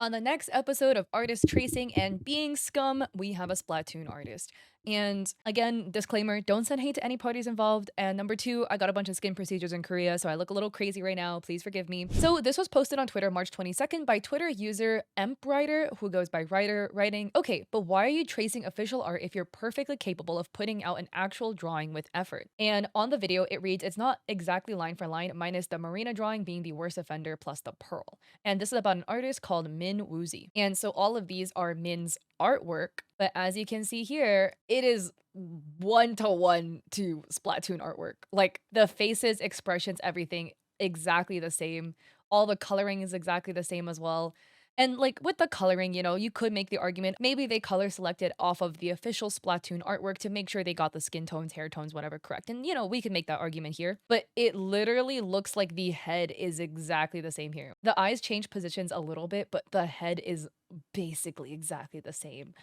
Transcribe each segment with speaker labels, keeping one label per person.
Speaker 1: On the next episode of Artist Tracing and Being Scum, we have a Splatoon artist. And again, disclaimer, don't send hate to any parties involved. And number two, I got a bunch of skin procedures in Korea, so I look a little crazy right now. Please forgive me. So this was posted on Twitter March 22nd by Twitter user EmpWriter, who goes by Writer, writing, okay, but why are you tracing official art if you're perfectly capable of putting out an actual drawing with effort? And on the video, it reads, it's not exactly line for line, minus the Marina drawing being the worst offender plus the pearl. And this is about an artist called Min Woozy. And so all of these are Min's artwork, but as you can see here, it is one-to-one to Splatoon artwork. Like the faces, expressions, everything exactly the same. All the coloring is exactly the same as well. And like with the coloring, you could make the argument maybe they color selected off of the official Splatoon artwork to make sure they got the skin tones, hair tones, whatever correct. And we could make that argument here, but it literally looks like the head is exactly the same here. The eyes change positions a little bit, but the head is basically exactly the same.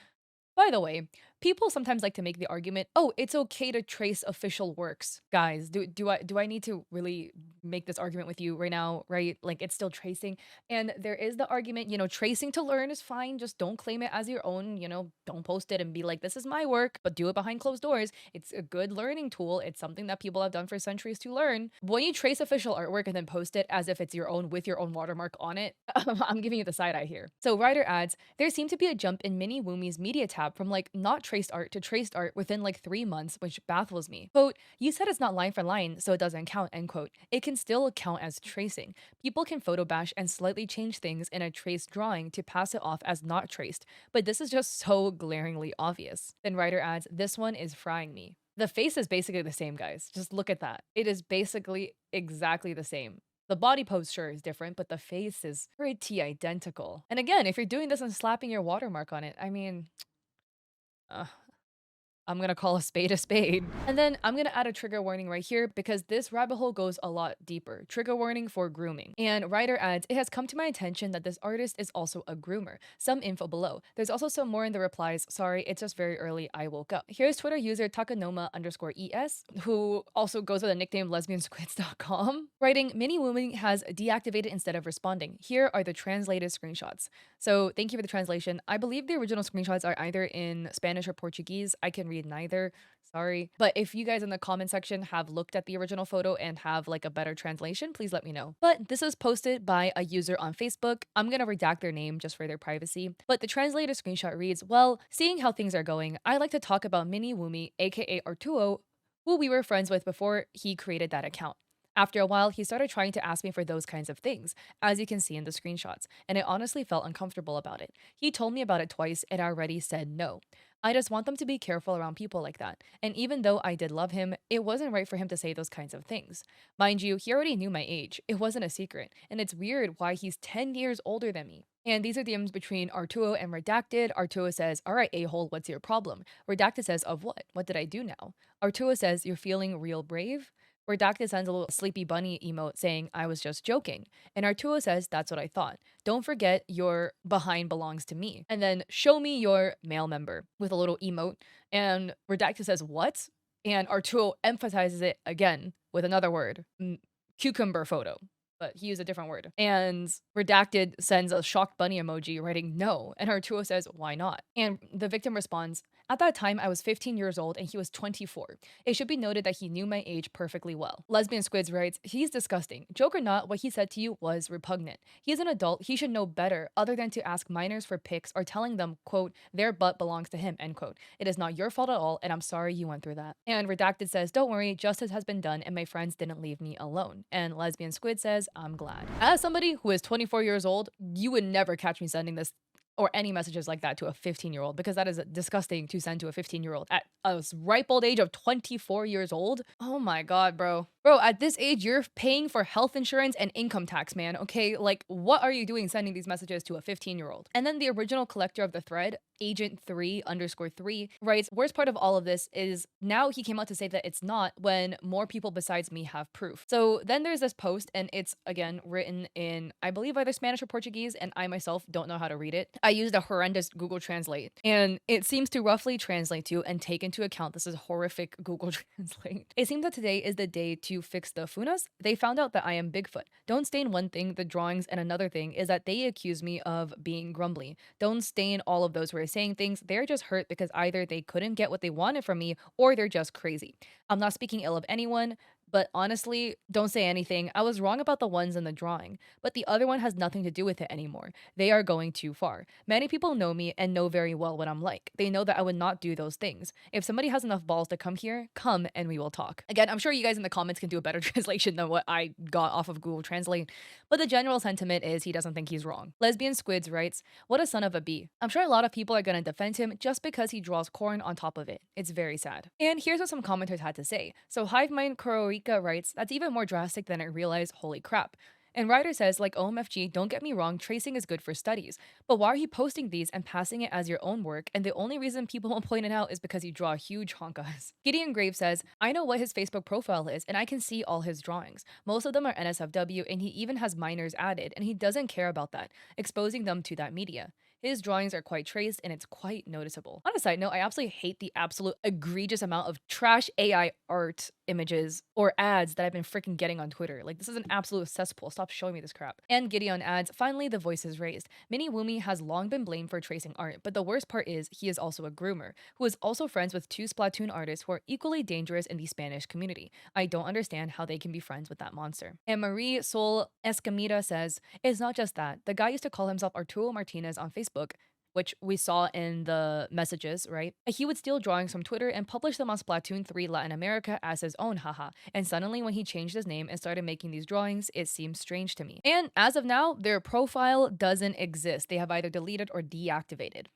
Speaker 1: By the way, people sometimes like to make the argument, "Oh, it's okay to trace official works." Guys, do I need to really make this argument with you right now, right? Like it's still tracing. And there is the argument, tracing to learn is fine, just don't claim it as your own, don't post it and be like, "This is my work," but do it behind closed doors. It's a good learning tool. It's something that people have done for centuries to learn. When you trace official artwork and then post it as if it's your own with your own watermark on it, I'm giving you the side eye here. So writer adds, there seemed to be a jump in Mini Woomi's media tab from like not traced art to traced art within like 3 months, which baffles me. Quote, you said it's not line for line, so it doesn't count, end quote. It can still count as tracing. People can photo bash and slightly change things in a traced drawing to pass it off as not traced, but this is just so glaringly obvious. Then writer adds, this one is frying me. The face is basically the same, guys. Just look at that. It is basically exactly the same. The body pose sure is different, but the face is pretty identical. And again, if you're doing this and slapping your watermark on it, I mean, uh, I'm gonna call a spade a spade. And then I'm gonna add a trigger warning right here because this rabbit hole goes a lot deeper. Trigger warning for grooming. And writer adds, it has come to my attention that this artist is also a groomer. Some info below. There's also some more in the replies. Sorry, it's just very early. I woke up. Here's Twitter user takanoma_es, who also goes with the nickname lesbiansquids.com, writing, Mini Woman has deactivated instead of responding. Here are the translated screenshots. So thank you for the translation. I believe the original screenshots are either in Spanish or Portuguese. I can read neither. Sorry. But if you guys in the comment section have looked at the original photo and have like a better translation, please let me know. But this is posted by a user on Facebook. I'm going to redact their name just for their privacy. But the translated screenshot reads, well, seeing how things are going, I like to talk about Mini Woomy, aka Artuo, who we were friends with before he created that account. After a while, he started trying to ask me for those kinds of things, as you can see in the screenshots, and I honestly felt uncomfortable about it. He told me about it twice and I already said no. I just want them to be careful around people like that, and even though I did love him, it wasn't right for him to say those kinds of things. Mind you, he already knew my age, it wasn't a secret, and it's weird why he's 10 years older than me. And these are DMs between Artuo and Redacted. Artuo says, alright, a-hole, what's your problem? Redacted says, of what? What did I do now? Artuo says, you're feeling real brave? Redacted sends a little sleepy bunny emote saying, I was just joking. And Artuo says, that's what I thought. Don't forget your behind belongs to me. And then show me your male member with a little emote. And Redacted says, what? And Artuo emphasizes it again with another word, cucumber photo. But he used a different word. And Redacted sends a shocked bunny emoji writing no. And Artuo says, why not? And the victim responds, at that time, I was 15 years old and he was 24. It should be noted that he knew my age perfectly well. Lesbian Squids writes, he's disgusting. Joke or not, what he said to you was repugnant. He's an adult, he should know better other than to ask minors for pics or telling them, quote, their butt belongs to him, end quote. It is not your fault at all, and I'm sorry you went through that. And Redacted says, don't worry, justice has been done and my friends didn't leave me alone. And Lesbian Squid says, I'm glad. As somebody who is 24 years old, you would never catch me sending this or any messages like that to a 15-year-old because that is disgusting to send to a 15-year-old at a ripe old age of 24 years old. Oh my god, bro. Bro, at this age, you're paying for health insurance and income tax, man, okay? Like, what are you doing sending these messages to a 15-year-old? And then the original collector of the thread, Agent3_3, writes, worst part of all of this is now he came out to say that it's not when more people besides me have proof. So then there's this post, and it's, again, written in, I believe, either Spanish or Portuguese, and I myself don't know how to read it. I used a horrendous Google Translate, and it seems to roughly translate to and take into account this is horrific Google Translate. It seems that today is the day to to fix the funas, they found out that I am Bigfoot. Don't stain one thing, the drawings, and another thing is that they accuse me of being grumbly. Don't stain all of those who are saying things. They're just hurt because either they couldn't get what they wanted from me or they're just crazy. I'm not speaking ill of anyone. But honestly, don't say anything. I was wrong about the ones in the drawing, but the other one has nothing to do with it anymore. They are going too far. Many people know me and know very well what I'm like. They know that I would not do those things. If somebody has enough balls to come here, come and we will talk. Again, I'm sure you guys in the comments can do a better translation than what I got off of Google Translate, but the general sentiment is he doesn't think he's wrong. Lesbian Squids writes, "What a son of a bee." I'm sure a lot of people are gonna defend him just because he draws corn on top of it. It's very sad. And here's what some commenters had to say. So Hivemind Kororika writes, "That's even more drastic than I realized, holy crap." And Ryder says, like OMFG, don't get me wrong, tracing is good for studies. But why are you posting these and passing it as your own work? And the only reason people won't point it out is because you draw huge honkas. Gideon Graves says, I know what his Facebook profile is, and I can see all his drawings. Most of them are NSFW, and he even has minors added, and he doesn't care about that, exposing them to that media. His drawings are quite traced and it's quite noticeable. On a side note, I absolutely hate the absolute egregious amount of trash AI art images or ads that I've been freaking getting on Twitter. Like, this is an absolute cesspool. Stop showing me this crap. And Gideon adds, finally, the voice is raised. Mini Woomy has long been blamed for tracing art, but the worst part is he is also a groomer, who is also friends with two Splatoon artists who are equally dangerous in the Spanish community. I don't understand how they can be friends with that monster. And Marie Sol Escamita says, it's not just that. The guy used to call himself Arturo Martinez on Facebook, which we saw in the messages, right? He would steal drawings from Twitter and publish them on Splatoon 3 Latin America as his own, haha. And suddenly when he changed his name and started making these drawings, it seems strange to me. And as of now, their profile doesn't exist. They have either deleted or deactivated.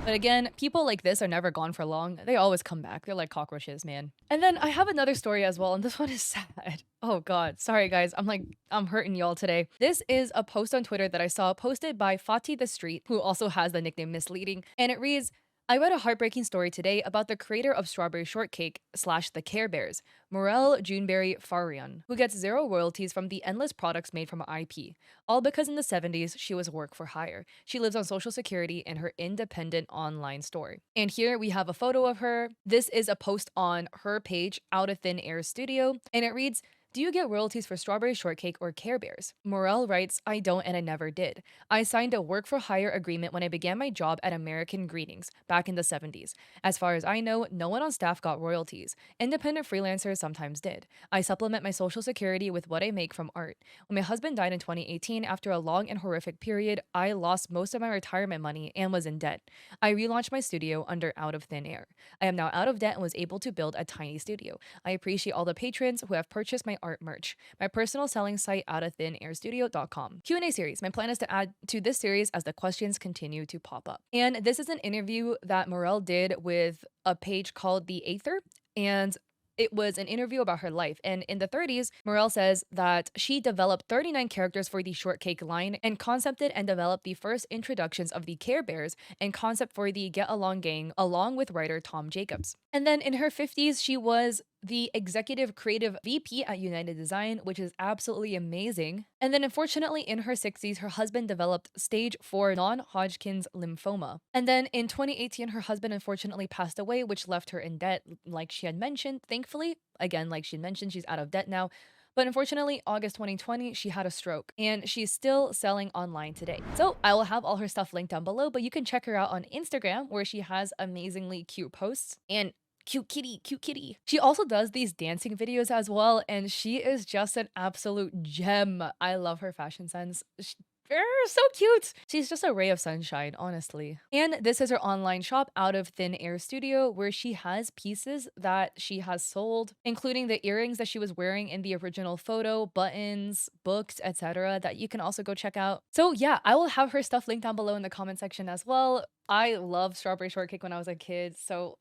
Speaker 1: But again, people like this are never gone for long. They always come back. They're like cockroaches, man. And then I have another story as well, and this one is sad. Oh god, sorry guys. I'm hurting y'all today. This is a post on Twitter that I saw posted by Fatih the Street, who also has the nickname Misleading, and it reads, I read a heartbreaking story today about the creator of Strawberry Shortcake / the Care Bears, Morel Juneberry Farian, who gets zero royalties from the endless products made from her IP. All because in the 70s, she was work for hire. She lives on Social Security in her independent online store. And here we have a photo of her. This is a post on her page, Out of Thin Air Studio, and it reads, do you get royalties for Strawberry Shortcake or Care Bears? Morel writes, I don't and I never did. I signed a work for hire agreement when I began my job at American Greetings back in the 70s. As far as I know, no one on staff got royalties. Independent freelancers sometimes did. I supplement my social security with what I make from art. When my husband died in 2018 after a long and horrific period, I lost most of my retirement money and was in debt. I relaunched my studio under Out of Thin Air. I am now out of debt and was able to build a tiny studio. I appreciate all the patrons who have purchased my art merch. My personal selling site, outofthinAirstudio.com. Q&A series. My plan is to add to this series as the questions continue to pop up. And this is an interview that Morel did with a page called The Aether, and it was an interview about her life. And in the 30s, Morel says that she developed 39 characters for the Shortcake line and concepted and developed the first introductions of the Care Bears and concept for the Get Along gang along with writer Tom Jacobs. And then in her 50s, she was the executive creative VP at United Design, which is absolutely amazing. And then unfortunately in her 60s, her husband developed stage 4 non-Hodgkin's lymphoma. And then in 2018, her husband unfortunately passed away, which left her in debt, like she had mentioned. Thankfully, again, like she mentioned, she's out of debt now. But unfortunately, August 2020, she had a stroke and she's still selling online today. So I will have all her stuff linked down below, but you can check her out on Instagram where she has amazingly cute posts and cute kitty, cute kitty. She also does these dancing videos as well, and she is just an absolute gem. I love her fashion sense. So cute. She's just a ray of sunshine, honestly. And this is her online shop, Out of Thin Air Studio, where she has pieces that she has sold, including the earrings that she was wearing in the original photo, buttons, books, etc. that you can also go check out. So yeah, I will have her stuff linked down below in the comment section as well. I loved Strawberry Shortcake when I was a kid, so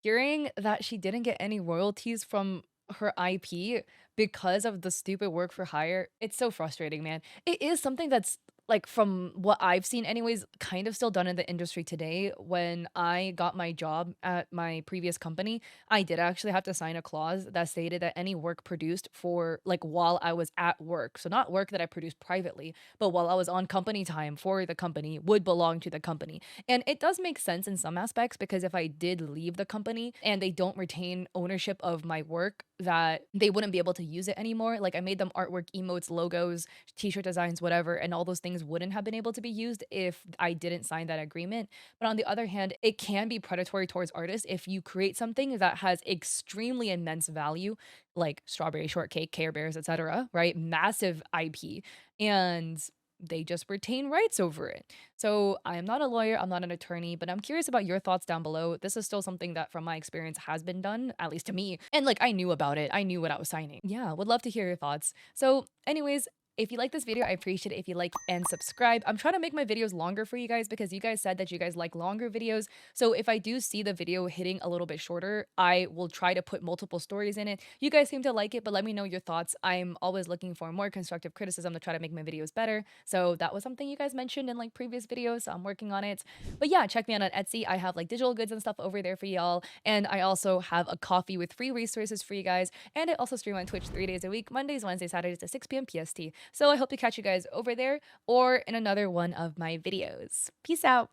Speaker 1: hearing that she didn't get any royalties from her IP because of the stupid work for hire, it's so frustrating, man. It is something that's, like, from what I've seen anyways, kind of still done in the industry today. When I got my job at my previous company, I did actually have to sign a clause that stated that any work produced for, like, while I was at work, so not work that I produced privately, but while I was on company time for the company, would belong to the company. And it does make sense in some aspects, because if I did leave the company and they don't retain ownership of my work, that they wouldn't be able to use it anymore. Like I made them artwork, emotes, logos, t-shirt designs, whatever, and all those things wouldn't have been able to be used if I didn't sign that agreement. But on the other hand, it can be predatory towards artists if you create something that has extremely immense value, like strawberry shortcake, Care Bears, etc., right? Massive IP, and they just retain rights over it. So I am not a lawyer, I'm not an attorney, but I'm curious about your thoughts down below. This is still something that, from my experience, has been done, at least to me. And like, I knew about it, I knew what I was signing. Yeah, would love to hear your thoughts. So, anyways, if you like this video, I appreciate it if you like and subscribe. I'm trying to make my videos longer for you guys because you guys said that you guys like longer videos. So if I do see the video hitting a little bit shorter, I will try to put multiple stories in it. You guys seem to like it, but let me know your thoughts. I'm always looking for more constructive criticism to try to make my videos better. So that was something you guys mentioned in like previous videos. So I'm working on it. But yeah, check me out on Etsy. I have like digital goods and stuff over there for y'all. And I also have a coffee with free resources for you guys. And I also stream on Twitch 3 days a week, Mondays, Wednesdays, Saturdays at 6 p.m. PST. So I hope to catch you guys over there or in another one of my videos. Peace out.